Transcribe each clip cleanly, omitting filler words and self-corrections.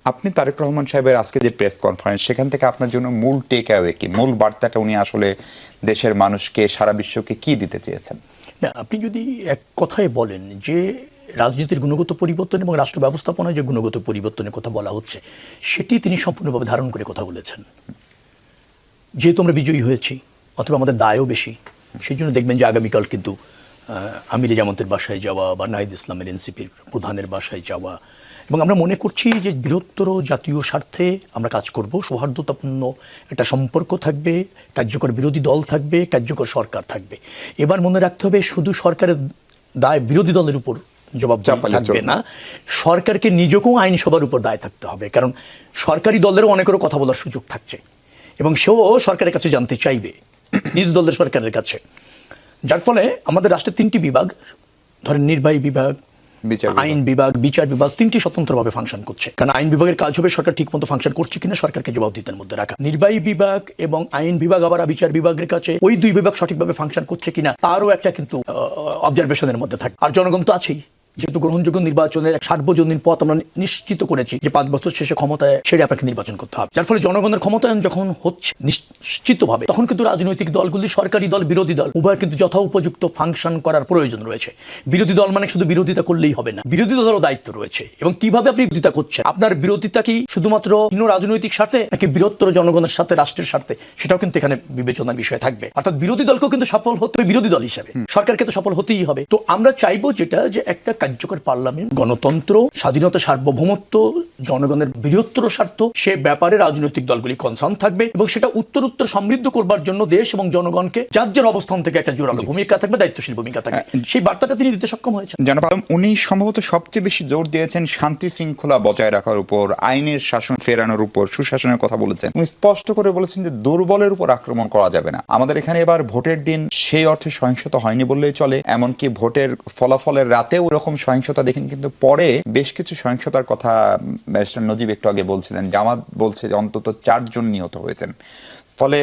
আপনি তারেক রহমান সাহেবের আজকে যে প্রেস কনফারেন্স, সেখান থেকে আপনার জন্য মূল টেক অ্যাওয়ে কি, মূল বার্তাটা উনি আসলে দেশের মানুষকে, সারা বিশ্বকে কি দিতে চেয়েছেন? না, আপনি যদি এক কথায় বলেন যে রাজনীতির গুণগত পরিবর্তন এবং রাষ্ট্র ব্যবস্থাপনায় যে গুণগত পরিবর্তনের কথা বলা হচ্ছে, সেটি তিনি সম্পূর্ণভাবে ধারণ করে কথা বলেছেন। যেহেতু আমরা বিজয়ী হয়েছি, অথবা আমাদের দায়ও বেশি, সেই জন্য দেখবেন যে আগামীকাল কিন্তু আমিরে জামাতের বাসায় যাওয়া বা নাহিদ ইসলামের এনসিপির প্রধানের বাসায় যাওয়া, এবং আমরা মনে করছি যে বৃহত্তর জাতীয় স্বার্থে আমরা কাজ করব। সৌহার্দ্যতাপূর্ণ একটা সম্পর্ক থাকবে, কার্যকর বিরোধী দল থাকবে, কার্যকর সরকার থাকবে। এবার মনে রাখতে হবে, শুধু সরকারের দায় বিরোধী দলের উপর জবাব থাকবে না, সরকারকে নিজেকেও আইনসভার উপর দায় থাকতে হবে। কারণ সরকারি দলেরও অনেকেরও কথা বলার সুযোগ থাকছে, এবং সেও সরকারের কাছে জানতে চাইবে, নিজ দলের সরকারের কাছে। যার ফলে আমাদের রাষ্ট্রের তিনটি বিভাগ, ধরেন নির্বাহী বিভাগ, আইন বিভাগ, বিচার বিভাগ, তিনটি স্বতন্ত্রভাবে ফাংশন করছে। কারণ আইন বিভাগের কাজ হবে সরকার ঠিকমতো ফাংশন করছে কিনা সরকারকে জবাবদিহিতার মধ্যে রাখা। নির্বাহী বিভাগ এবং আইন বিভাগ আবার বিচার বিভাগের কাছে ওই দুই বিভাগ সঠিকভাবে ফাংশন করছে কিনা তারও একটা কিন্তু অবজারভেশনের মধ্যে থাকে। আর জনগণ তো আছেই, যেহেতু গ্রহণযোগ্য নির্বাচনের সার্বজনীন পথ আমরা নিশ্চিত করেছি যে 5 বছর শেষে ক্ষমতায় ছেড়ে আপনাকে নির্বাচন করতে হবে। যার ফলে জনগণের ক্ষমতায়ন যখন হচ্ছে নিশ্চিতভাবে, তখন কিন্তু রাজনৈতিক দলগুলি, সরকারি দল, বিরোধী দল, উভয় কিন্তু যথা উপযুক্ত ফাংশন করার প্রয়োজন রয়েছে। বিরোধী দল মানে শুধু বিরোধিতা করলেই হবে না, বিরোধী দলেরও দায়িত্ব রয়েছে। এবং কিভাবে আপনি বিরোধিতা করছেন, আপনার বিরোধিতা কি শুধুমাত্র রাজনৈতিক স্বার্থে নাকি বৃহত্তর জনগণের সাথে, রাষ্ট্রের স্বার্থে, সেটাও কিন্তু এখানে বিবেচনার বিষয় থাকবে। অর্থাৎ বিরোধী দলকেও কিন্তু সফল হতে হবে বিরোধী দল হিসেবে, সরকারকে তো সফল হতেই হবে। তো আমরা চাইবো যেটা, যে একটা কার্যকর পার্লামেন্ট, গণতন্ত্র, স্বাধীনতা, সার্বভৌমত্ব, জনগণের বৃহত্তর স্বার্থ, সে ব্যাপারে রাজনৈতিক দলগুলি কনসার্ন থাকবে, এবং সেটা উত্তর সমৃদ্ধ করবার জন্য দেশ এবং জনগণকে যার যার অবস্থান থেকে একটা জোরালো ভূমিকা থাকবে, দায়িত্বশীল ভূমিকা থাকবে। সেই বার্তাটা তিনি দিতে সক্ষম হয়েছেন। জনাব আলম, উনি সম্ভবত সবচেয়ে বেশি জোর দিয়েছেন শান্তি শৃঙ্খলা বজায় রাখার উপর, আইনের শাসন ফেরানোর উপর, সুশাসনের কথা বলেছেন। উনি স্পষ্ট করে বলেছেন যে দুর্বলের উপর আক্রমণ করা যাবে না। আমাদের এখানে এবার ভোটের দিন সেই অর্থে সহিংসতা হয়নি বললেই চলে, এমনকি ভোটের ফলাফলের রাতেও এরকম সহিংসতা দেখেন, কিন্তু পরে বেশ কিছু সহিংসতার কথা ব্যারিস্টার নজিব একটু আগে বলছিলেন। জামাত বলছে যে অন্তত 4 জন নিহত হয়েছেন। ফলে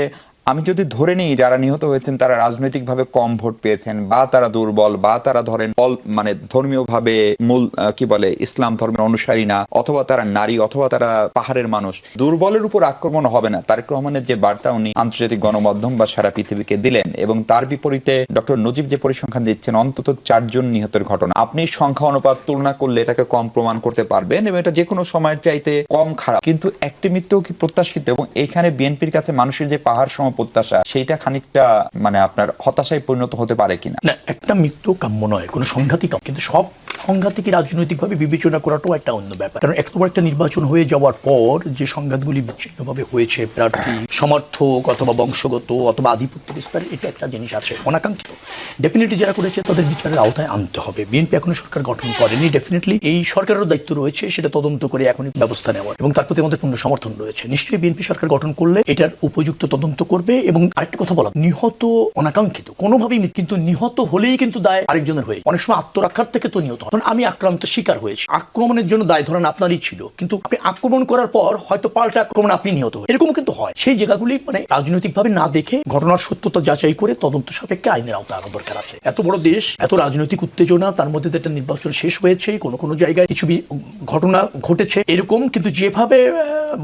আমি যদি ধরে নিই যারা নিহত হয়েছেন তারা রাজনৈতিকভাবে কম ভোট পেয়েছেন, বা তারা দুর্বল, বা তারা ধরেন মানে ধর্মীয়ভাবে মূল কি বলে ইসলাম ধর্মের অনুসারী না, অথবা তারা নারী, অথবা তারা পাহাড়ের মানুষ, দুর্বলের উপর আক্রমণ হবে না। তারেক রহমানের যে বার্তা উনি আন্তর্জাতিক গণমাধ্যম বা সারা পৃথিবীকে দিলেন, এবং তার বিপরীতে ডক্টর নজিব যে পরিসংখ্যান দিচ্ছেন অন্তত 4 জন নিহতের ঘটনা, আপনি সংখ্যা অনুপাত তুলনা করলে এটাকে কম প্রমাণ করতে পারবেন, এবং এটা যে কোনো সময়ের চাইতে কম খারাপ। কিন্তু একটি মৃত্যু কি প্রত্যাশিত? এবং এখানে বিএনপির কাছে মানুষের যে পাহাড় সম প্রত্যাশা, সেইটা খানিকটা মানে আপনার হতাশায় পরিণত হতে পারে কিনা? না, একটা মৃত্যু কাম্য নয়, কোনো সংঘাতই কাম্য, কিন্তু সব সংঘাতকে রাজনৈতিকভাবে বিবেচনা করাটাও একটা অন্য ব্যাপার। কারণ একবার একটা নির্বাচন হয়ে যাওয়ার পর যে সংঘাতগুলি বিচ্ছিন্নভাবে হয়েছে, প্রার্থী সমর্থক অথবা বংশগত অথবা আধিপত্য বিস্তার, এটা একটা জিনিস আছে অনাকাঙ্ক্ষিত। ডেফিনেটলি যারা করেছে তাদের বিচারের আওতায় আনতে হবে। বিএনপি এখনো সরকার গঠন করেনি, ডেফিনেটলি এই সরকারেরও দায়িত্ব রয়েছে সেটা তদন্ত করে এখনই ব্যবস্থা নেওয়ার, এবং তার প্রতি আমাদের পূর্ণ সমর্থন রয়েছে। নিশ্চয়ই বিএনপি সরকার গঠন করলে এটার উপযুক্ত তদন্ত করবে। এবং আরেকটা কথা বলা, নিহত অনাকাঙ্ক্ষিত কোনোভাবেই, কিন্তু নিহত হলেই কিন্তু দায় আরেকজনের হয়ে। অনেক সময় আত্মরক্ষার থেকে তো নিহত, কারণ আমি আক্রান্ত শিকার হয়েছি, আক্রমণের জন্য দায় ধরেন আপনারই ছিল, কিন্তু আপনি আক্রমণ করার পর হয়তো পাল্টা আক্রমণ আপনি নিহত হয়ে, এরকম কিন্তু হয়। সেই জায়গাগুলি মানে রাজনৈতিকভাবে না দেখে ঘটনার সত্যতা যাচাই করে তদন্ত সাপেক্ষে আইনের আওতায় আনা দরকার আছে। এত বড় দেশ, এত রাজনৈতিক উত্তেজনা, তার মধ্যে একটা নির্বাচন শেষ হয়েছে, কোনো জায়গায় কিছু ঘটনা ঘটেছে এরকম, কিন্তু যেভাবে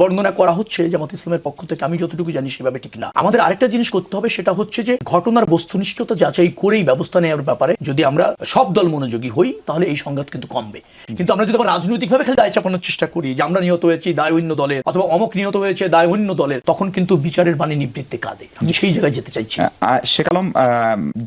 বর্ণনা করা হচ্ছে জামাত ইসলামের পক্ষ থেকে, আমি যতটুকু জানি সেভাবে ঠিক না। আমাদের আরেকটা জিনিস করতে হবে, সেটা হচ্ছে যে ঘটনার বস্তুনিষ্ঠতা যাচাই করেই ব্যবস্থা নেওয়ার ব্যাপারে যদি আমরা সব দল মনোযোগী হই, তাহলে এই সংঘাত কিন্তু কমবে। কিন্তু আমরা যদি আবার রাজনৈতিকভাবে খালি দায় চাপানোর চেষ্টা করি যে আমরা নিহত হয়েছি দায় অন্য দলের, অথবা অমুক নিহত হয়েছে দায় অন্য দলের, তখন কিন্তু বিচারের বাণী নিবৃত্তে কাঁদে। আমি সেই জায়গায় যেতে চাইছি। শেখ আলম,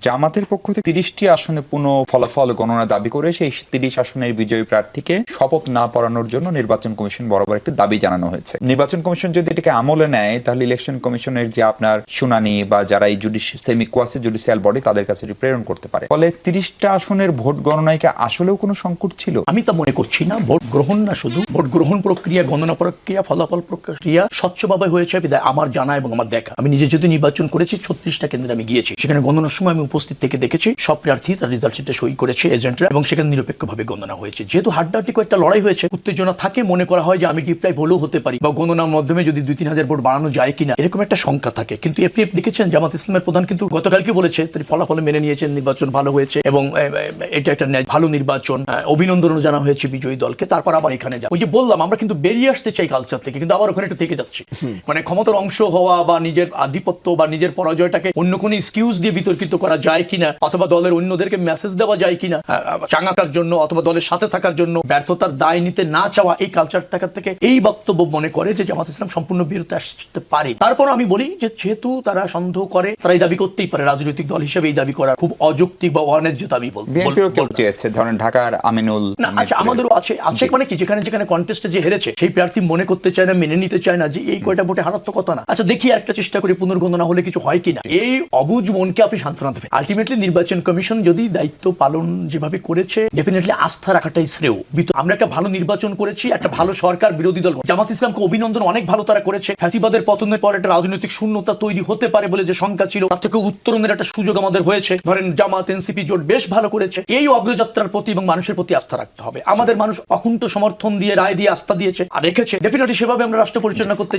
জামাতের পক্ষ থেকে 30টি আসনে পুনঃ ফলাফল গণনা দাবি করে সেই 30 আসনের বিজয়ী প্রার্থীকে শপথ না পড়ানোর জন্য নির্বাচন কমিশন বরাবর একটি দাবি জানানো হয়েছে। নির্বাচন কমিশন যদি এটাকে আমলে নেয়, তাহলে ইলেকশন কমিশনের যে আপনার শুনানি বা যারা এই সেমি কোয়াসি জুডিশিয়াল বডি, তাদের কাছে প্রেরণ করতে পারে। ফলে 30টা আসনের ভোট গণনায় কি আসলেও কোনো সংকট ছিল? আমি তা মনে করছি না। ভোট গ্রহণ না, শুধু ভোট গ্রহণ প্রক্রিয়া, গণনা প্রক্রিয়া, ফলাফল প্রক্রিয়া স্বচ্ছভাবে হয়েছে বিধায় আমার জানা এবং আমার দেখা। আমি নিজে যদি নির্বাচন করেছি, 36টা কেন্দ্রে আমি গিয়েছি, সেখানে গণনার সময় আমি উপস্থিত থেকে দেখেছি সব প্রার্থী তার রেজাল্ট শিটে সই করেছে এজেন্টরা, এবং সেখানে নিরপেক্ষভাবে গণনা হয়েছে। যেহেতু হাড্ডাহাড্ডি কয়েকটা লড়াই হয়েছে, উত্তেজনা থাকে, মনে করা হয় যে আমি ডিপ্রাইভ হলেও হতে পারি, বা গণনার মাধ্যমে যদি 2-3 হাজার ভোট বাড়ানো যায় কিনা, এরকম একটা শঙ্কা থাকে। কিন্তু আপনি দেখেছেন জামাত ইসলামের প্রধান কিন্তু গতকালকে বলেছে তিনি ফলাফল মেনে নিয়েছেন, নির্বাচন ভালো হয়েছে এবং এটা একটা ভালো নির্বাচন, অভিনন্দনও জানা হয়েছে বিজয়ী দলকে। তারপর আবার এখানে যা ওই যে বললাম আমরা কিন্তু বেরিয়ে আসতে চাই কালচার থেকে, কিন্তু আবার ওখানে একটু থেকে যাচ্ছি। মানে ক্ষমতার অংশ হওয়া বা নিজের আধিপত্য বা নিজের পরাজয়টাকে অন্য কোনো এক্সকিউজ দিয়ে বিতর্কিত করা যায় কিনা, অথবা দলের অন্যদেরকে মেসেজ দেওয়া যায় কিনা চাঙ্গাকার জন্য অথবা দলের সাথে থাকার জন্য ব্যর্থতার দায় নিতে না চাওয়া, এই কালচার থাকার থেকে এই বক্তব্য মনে করে যে জামাত ইসলাম সম্পূর্ণ বিরতি আসতে পারে। তারপর আমি বলি যে যেহেতু তারা সন্দেহ করে, তারা এই দাবি করতেই পারে, রাজনৈতিক দল হিসেবে এই দাবি করা খুব অযৌক্তিক বা অন্যায্য দাবি বিএনপিও কেউ চেয়েছে, ধরেন ঢাকার আমিনুল। না আচ্ছা, আমাদেরও আছে মানে কি যেখানে যেখানে কন্টেস্টে যে হেরেছে সেই প্রার্থী মনে করতে চায় না, মেনে নিতে চায় না যে এই কয়টা ভোটে হারার তো কথা না। আচ্ছা দেখি একটা চেষ্টা করি পুনর্গণনা হলে কিছু হয় কিনা, এই অবুঝ মনকে আপনি সান্ত্বনা দেবেন। আলটিমেটলি নির্বাচন কমিশন যদি দায়িত্ব পালন যেভাবে করেছে ডেফিনেটলি আস্থা রাখাটাই শ্রেয়। আমরা একটা ভালো নির্বাচন করেছি, একটা ভালো সরকার, বিরোধী দল। জামাত ইসলামকে অভিনন্দন, অনেক ভালো তারা করেছে। ফ্যাসিবাদের পতনের পর একটা রাজনৈতিক শূন্যতা তৈরি হতে পারে বলে যে শঙ্কা ছিল, তার থেকে উত্তরণের একটা সুযোগ আমাদের হয়েছে। ধরেন জামাত এনসিপি জোট বেশ ভালো করেছে। এই অগ্রযাত্রার প্রতি এবং মানুষের প্রতি আস্থা রাখতে হবে। আমাদের মানুষ অকুণ্ঠ সমর্থন দিয়ে, রায় দিয়ে, আস্থা দিয়েছে আর রেখেছে। ডেফিনেটলি সেভাবে আমরা রাষ্ট্র পরিচালনা করতে